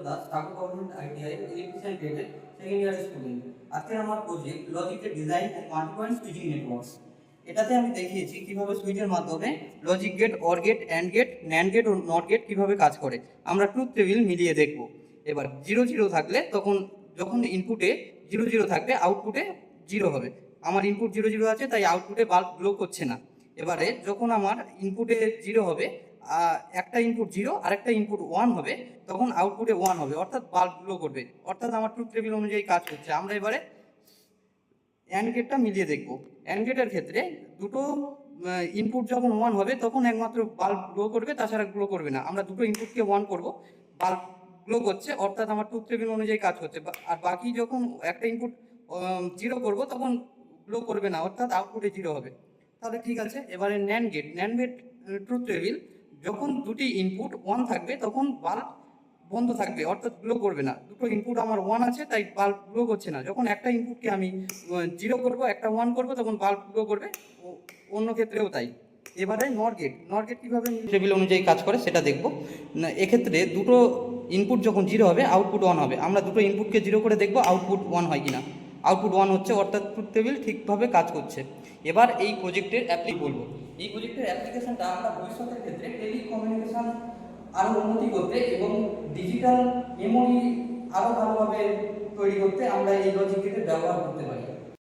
Das, Thakur government ITI electrician গ্রেডের second year student. আজকে আমার প্রজেক্ট লজিকের design and multi point switching networks. এটাতে আমি দেখিয়েছি কিভাবে সুইচের মাধ্যমে logic gate, or gate, and gate, NAND gate ও নট গেট কিভাবে কাজ করে আমরা ট্রুথ টেবিল মিলিয়ে দেখব। এবার 0 0 থাকলে তখন যখন ইনপুটে 0 0 থাকবে আউটপুটে 0 হবে। আমার ইনপুট 0 0 আছে, তাই আউটপুটে বাল্ব গ্লো করছে না। এবারে যখন আমার ইনপুটে 0 হবে, একটা ইনপুট 0 আর একটা ইনপুট 1 হবে, তখন আউটপুটে 1 হবে, অর্থাৎ বাল্ব গ্লো করবে, অর্থাৎ আমার ট্রুথ টেবিল অনুযায়ী কাজ করছে। আমরা এবারে অ্যান্ড গেটটা মিলিয়ে দেখব। অ্যান্ড গেটের ক্ষেত্রে দুটো ইনপুট যখন 1 হবে তখন একমাত্র বাল্ব গ্লো করবে, তাছাড়া গ্লো করবে না। আমরা দুটো ইনপুটকে 1 করব, বাল্ব গ্লো করছে, অর্থাৎ আমার ট্রুথ টেবিল অনুযায়ী কাজ করছে। আর বাকি যখন একটা ইনপুট 0 করব তখন গ্লো করবে না, অর্থাৎ আউটপুটে 0 হবে। তাহলে ঠিক আছে। এবারে NAND gate. NAND gate truth table, যখন দুটি ইনপুট 1 থাকবে তখন বাল্ব বন্ধ থাকবে, অর্থাৎ গ্লো করবে না। দুটো ইনপুট আমার 1 আছে, তাই বাল্ব গ্লো করছে না। যখন একটা ইনপুটকে আমি 0 করব, একটা 1 করব, তখন বাল্ব গ্লো করবে। অন্য ক্ষেত্রেও তাই। এবারে নট গেট। নট গেট কীভাবে টেবিল অনুযায়ী কাজ করে সেটা দেখব। এক্ষেত্রে দুটো ইনপুট যখন 0 হবে আউটপুট 1 হবে। আমরা দুটো ইনপুটকে 0 করে দেখব আউটপুট 1 হয় কিনা। আউটপুট 1 হচ্ছে, অর্থাৎ ট্রুথ টেবিল ঠিকভাবে কাজ করছে। এবার এই প্রজেক্টের বলবো। এই প্রজেক্টের অ্যাপ্লিকেশনটা আমরা ভবিষ্যতের ক্ষেত্রে টেলিকমিউনিকেশন আরও উন্নতি করতে এবং ডিজিটাল মেমোরি আরও ভালোভাবে তৈরি করতে আমরা এই লজিক গেটের ব্যবহার করতে পারি।